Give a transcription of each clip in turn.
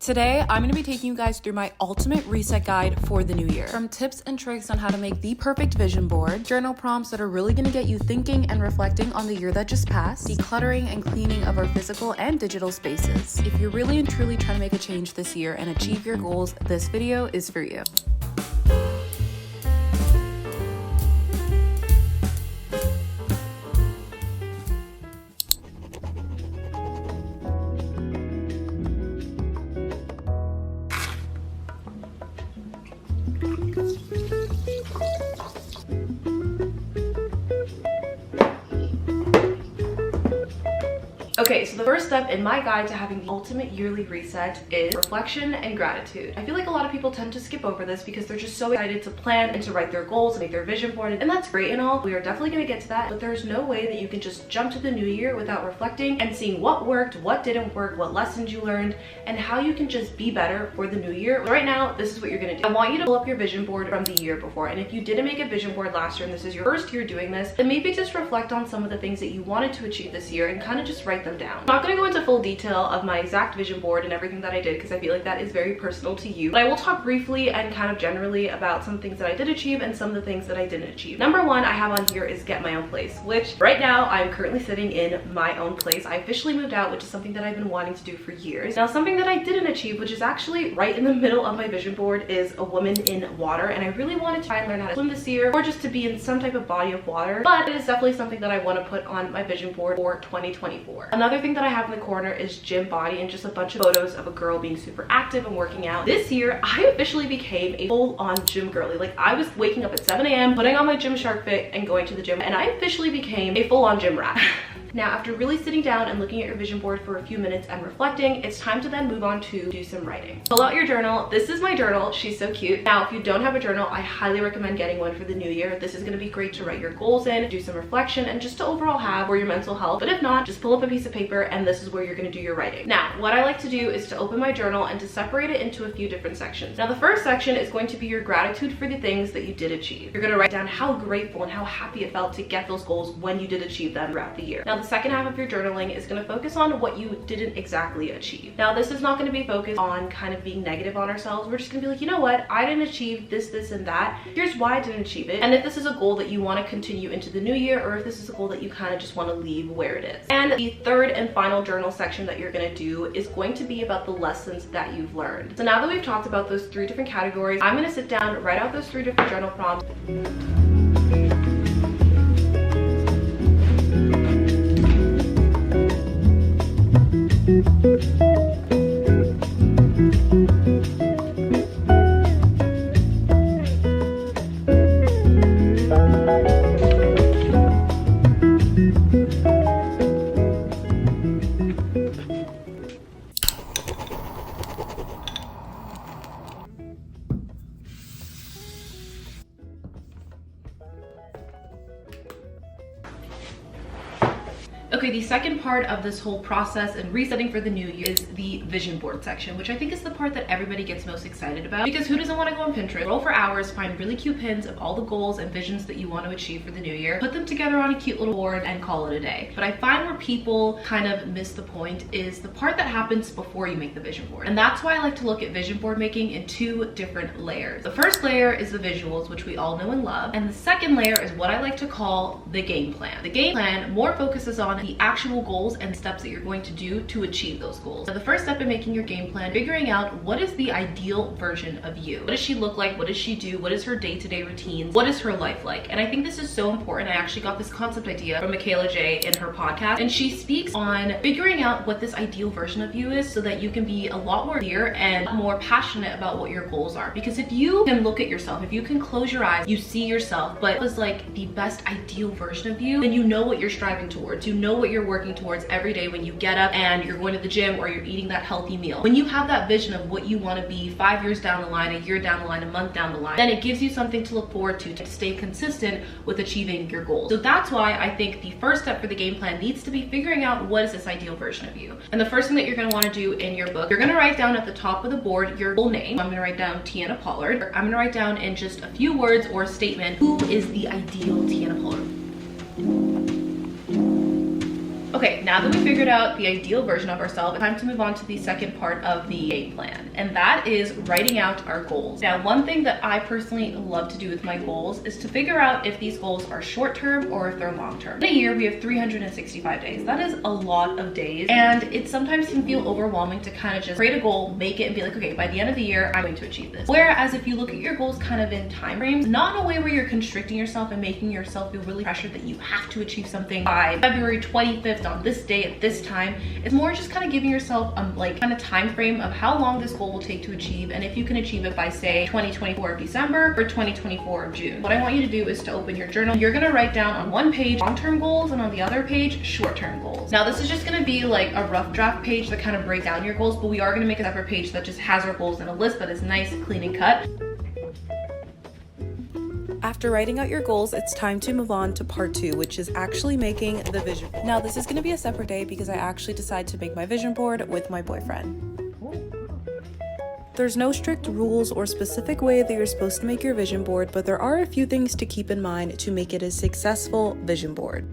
Today, I'm going to be taking you guys through my ultimate reset guide for the new year. From tips and tricks on how to make the perfect vision board, journal prompts that are really going to get you thinking and reflecting on the year that just passed, decluttering and cleaning of our physical and digital spaces. If you're really and truly trying to make a change this year and achieve your goals, this video is for you. Okay, so the first step in my guide to having the ultimate yearly reset is reflection and gratitude. I feel like a lot of people tend to skip over this because they're just so excited to plan and to write their goals and make their vision board, and that's great and all. We are definitely going to get to that, but there's no way that you can just jump to the new year without reflecting and seeing what worked, what didn't work, what lessons you learned, and how you can just be better for the new year. So right now, this is what you're going to do. I want you to pull up your vision board from the year before, and if you didn't make a vision board last year and this is your first year doing this, then maybe just reflect on some of the things that you wanted to achieve this year and kind of just write them down. I'm not going to go into full detail of my exact vision board and everything that I did because I feel like that is very personal to you, but I will talk briefly and kind of generally about some things that I did achieve and some of the things that I didn't achieve. Number one I have on here is get my own place, which right now I'm currently sitting in my own place. I officially moved out, which is something that I've been wanting to do for years. Now, something that I didn't achieve, which is actually right in the middle of my vision board, is a woman in water, and I really wanted to try and learn how to swim this year or just to be in some type of body of water, but it is definitely something that I want to put on my vision board for 2024. Another thing that I have in the corner is gym body and just a bunch of photos of a girl being super active and working out. This year I officially became a full-on gym girly. Like, I was waking up at 7 a.m. putting on my Gymshark fit and going to the gym, and I officially became a full-on gym rat. Now, after really sitting down and looking at your vision board for a few minutes and reflecting, it's time to then move on to do some writing. Pull out your journal. This is my journal. She's so cute. Now, if you don't have a journal, I highly recommend getting one for the new year. This is going to be great to write your goals in, do some reflection, and just to overall have for your mental health. But if not, just pull up a piece of paper and this is where you're going to do your writing. Now, what I like to do is to open my journal and to separate it into a few different sections. Now, the first section is going to be your gratitude for the things that you did achieve. You're going to write down how grateful and how happy it felt to get those goals when you did achieve them throughout the year. Now, the second half of your journaling is going to focus on what you didn't exactly achieve. Now, this is not going to be focused on kind of being negative on ourselves. We're just going to be like, you know what, I didn't achieve this, and that. Here's why I didn't achieve it. And if this is a goal that you want to continue into the new year, or if this is a goal that you kind of just want to leave where it is. And the third and final journal section that you're going to do is going to be about the lessons that you've learned. So now that we've talked about those three different categories, I'm going to sit down, write out those three different journal prompts. Okay, the second part of this whole process and resetting for the new year is the vision board section, which I think is the part that everybody gets most excited about, because who doesn't want to go on Pinterest, scroll for hours, find really cute pins of all the goals and visions that you want to achieve for the new year, put them together on a cute little board and call it a day. But I find where people kind of miss the point is the part that happens before you make the vision board. And that's why I like to look at vision board making in two different layers. The first layer is the visuals, which we all know and love, and the second layer is what I like to call the game plan. The game plan more focuses on the actual goals and steps that you're going to do to achieve those goals. So the first step in making your game plan, figuring out what is the ideal version of you. What does she look like? What does she do? What is her day-to-day routines? What is her life like? And I think this is so important. I actually got this concept idea from Michaela J in her podcast, and she speaks on figuring out what this ideal version of you is so that you can be a lot more clear and more passionate about what your goals are. Because if you can look at yourself, if you can close your eyes, you see yourself, but it was like the best ideal version of you, then you know what you're striving towards. You know what you're working towards every day when you get up and you're going to the gym or you're eating that healthy meal. When you have that vision of what you want to be 5 years down the line, a year down the line, a month down the line, then it gives you something to look forward to stay consistent with achieving your goals. So that's why I think the first step for the game plan needs to be figuring out what is this ideal version of you. And the first thing that you're going to want to do in your book, you're going to write down at the top of the board your full name. I'm going to write down Tiana Pollard. I'm going to write down in just a few words or a statement, who is the ideal Tiana Pollard? Okay, now that we figured out the ideal version of ourselves, it's time to move on to the second part of the game plan, and that is writing out our goals. Now, one thing that I personally love to do with my goals is to figure out if these goals are short-term or if they're long-term. In a year, we have 365 days. That is a lot of days, and it sometimes can feel overwhelming to kind of just create a goal, make it, and be like, okay, by the end of the year, I'm going to achieve this. Whereas if you look at your goals kind of in time frames, not in a way where you're constricting yourself and making yourself feel really pressured that you have to achieve something by February 25th on this day at this time. It's more just kind of giving yourself like kind of time frame of how long this goal will take to achieve, and if you can achieve it by say 2024 of December or 2024 of June. What I want you to do is to open your journal. You're gonna write down on one page long-term goals and on the other page short-term goals. Now this is just gonna be like a rough draft page that kind of breaks down your goals, but we are gonna make a separate page that just has our goals in a list that is nice, clean, and cut. After writing out your goals, it's time to move on to part 2, which is actually making the vision board. Now, this is going to be a separate day because I actually decided to make my vision board with my boyfriend. There's no strict rules or specific way that you're supposed to make your vision board, but there are a few things to keep in mind to make it a successful vision board.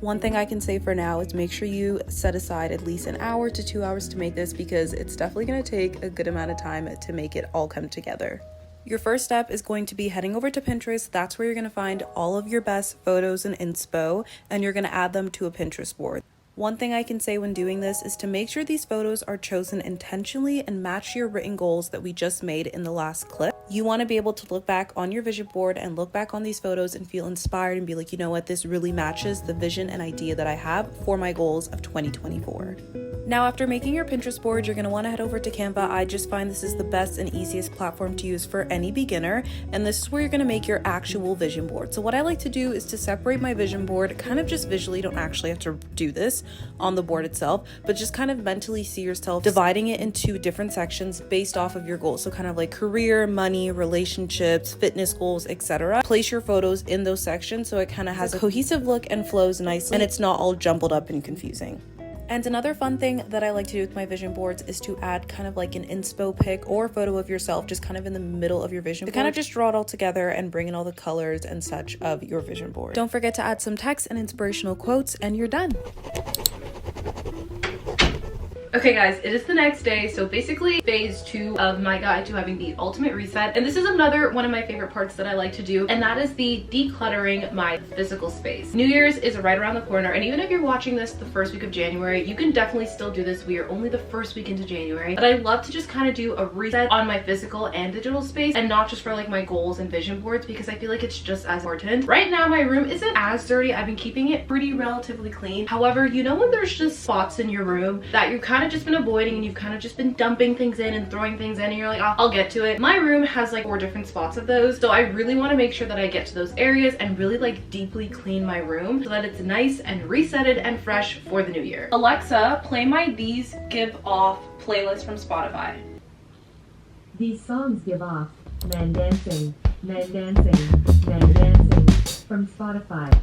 One thing I can say for now is make sure you set aside at least an hour to 2 hours to make this, because it's definitely going to take a good amount of time to make it all come together. Your first step is going to be heading over to Pinterest. That's where you're going to find all of your best photos and inspo, and you're going to add them to a Pinterest board. One thing I can say when doing this is to make sure these photos are chosen intentionally and match your written goals that we just made in the last clip. You want to be able to look back on your vision board and look back on these photos and feel inspired and be like, you know what, this really matches the vision and idea that I have for my goals of 2024. Now, after making your Pinterest board, you're going to want to head over to Canva. I just find this is the best and easiest platform to use for any beginner, and this is where you're going to make your actual vision board. So what I like to do is to separate my vision board kind of just visually. You don't actually have to do this on the board itself, but just kind of mentally see yourself dividing it into different sections based off of your goals. So kind of like career, money, relationships, fitness goals, etc. Place your photos in those sections so it kind of has a cohesive look and flows nicely, and it's not all jumbled up and confusing. And another fun thing that I like to do with my vision boards is to add kind of like an inspo pic or photo of yourself just kind of in the middle of your vision board to kind of just draw it all together and bring in all the colors and such of your vision board. Don't forget to add some text and inspirational quotes, and you're done. Okay guys, it is the next day, so basically phase 2 of my guide to having the ultimate reset, and this is another one of my favorite parts that I like to do, and that is the decluttering my physical space. New Year's is right around the corner, and even if you're watching this the first week of January, you can definitely still do this. We are only the first week into January, but I love to just kind of do a reset on my physical and digital space, and not just for like my goals and vision boards, because I feel like it's just as important. Right now my room isn't as dirty. I've been keeping it pretty relatively clean. However, you know when there's just spots in your room that you're kind of just been avoiding, and you've kind of just been dumping things in and throwing things in, and you're like, oh, I'll get to it. My room has like 4 different spots of those, so I really want to make sure that I get to those areas and really like deeply clean my room so that it's nice and resetted and fresh for the new year. Alexa, play my These Give Off playlist from Spotify. These songs give off men dancing, men dancing, men dancing from Spotify.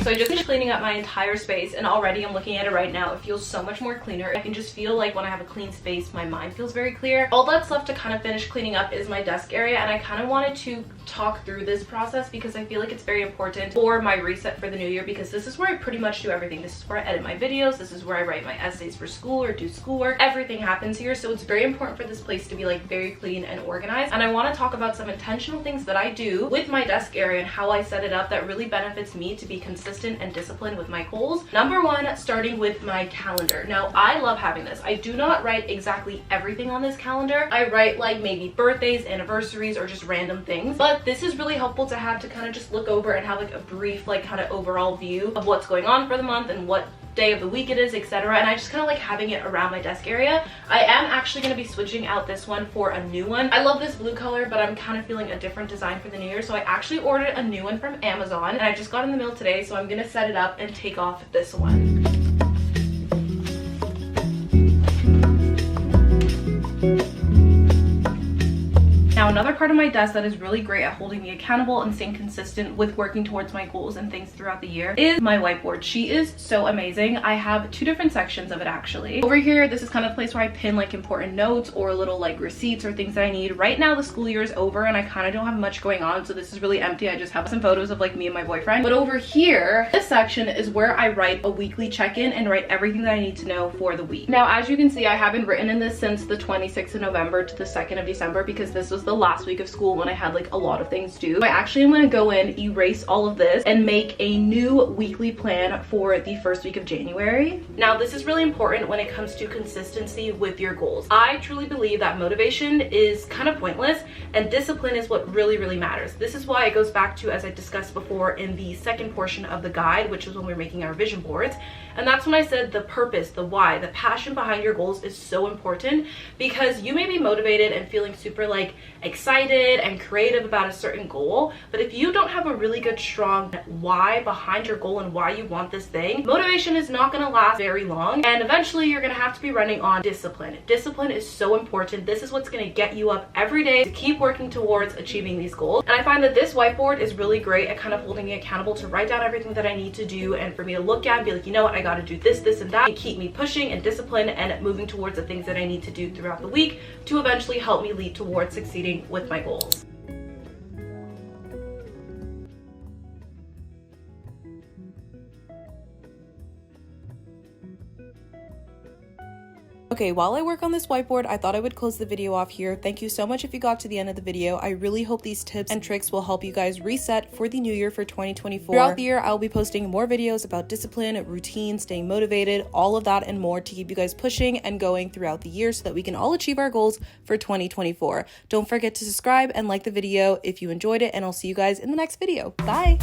So I just finished cleaning up my entire space, and already I'm looking at it right now. It feels so much more cleaner. I can just feel like when I have a clean space, my mind feels very clear. All that's left to kind of finish cleaning up is my desk area, and I kind of wanted to talk through this process because I feel like it's very important for my reset for the new year, because this is where I pretty much do everything. This is where I edit my videos. This is where I write my essays for school or do schoolwork. Everything happens here, so it's very important for this place to be like very clean and organized. And I want to talk about some intentional things that I do with my desk area and how I set it up that really benefits me to be consistent and disciplined with my goals. Number 1, starting with my calendar. Now, I love having this. I do not write exactly everything on this calendar. I write like maybe birthdays, anniversaries, or just random things, but this is really helpful to have to kind of just look over and have like a brief like kind of overall view of what's going on for the month and what day of the week it is, etc. And I just kind of like having it around my desk area. I am actually going to be switching out this one for a new one. I love this blue color, but I'm kind of feeling a different design for the new year, so I actually ordered a new one from Amazon, and I just got in the mail today, so I'm going to set it up and take off this one. Now, another part of my desk that is really great at holding me accountable and staying consistent with working towards my goals and things throughout the year is my whiteboard. She is so amazing. I have two different sections of it actually. Over here, this is kind of the place where I pin like important notes or little like receipts or things that I need. Right now, the school year is over and I kind of don't have much going on, so this is really empty. I just have some photos of like me and my boyfriend. But over here, this section is where I write a weekly check-in and write everything that I need to know for the week. Now, as you can see, I haven't written in this since the 26th of November to the 2nd of December because this was the last week of school when I had like a lot of things due. I actually am going to go in, erase all of this, and make a new weekly plan for the first week of January. Now, this is really important when it comes to consistency with your goals. I truly believe that motivation is kind of pointless and discipline is what really matters. This is why it goes back to, as I discussed before in the second portion of the guide, which was when we were making our vision boards. And that's when I said the purpose, the why, the passion behind your goals is so important, because you may be motivated and feeling super like excited and creative about a certain goal, but if you don't have a really good strong why behind your goal and why you want this thing, motivation is not going to last very long, and eventually you're going to have to be running on discipline. Discipline is so important. This is what's going to get you up every day to keep working towards achieving these goals. And I find that this whiteboard is really great at kind of holding me accountable to write down everything that I need to do, and for me to look at and be like, you know what, I got to do this and that, and keep me pushing and disciplined and moving towards the things that I need to do throughout the week to eventually help me lead towards succeeding with my goals. Okay, while I work on this whiteboard, I thought I would close the video off here. Thank you so much if you got to the end of the video. I really hope these tips and tricks will help you guys reset for the new year for 2024. Throughout the year, I'll be posting more videos about discipline, routine, staying motivated, all of that and more to keep you guys pushing and going throughout the year so that we can all achieve our goals for 2024. Don't forget to subscribe and like the video if you enjoyed it, and I'll see you guys in the next video. Bye!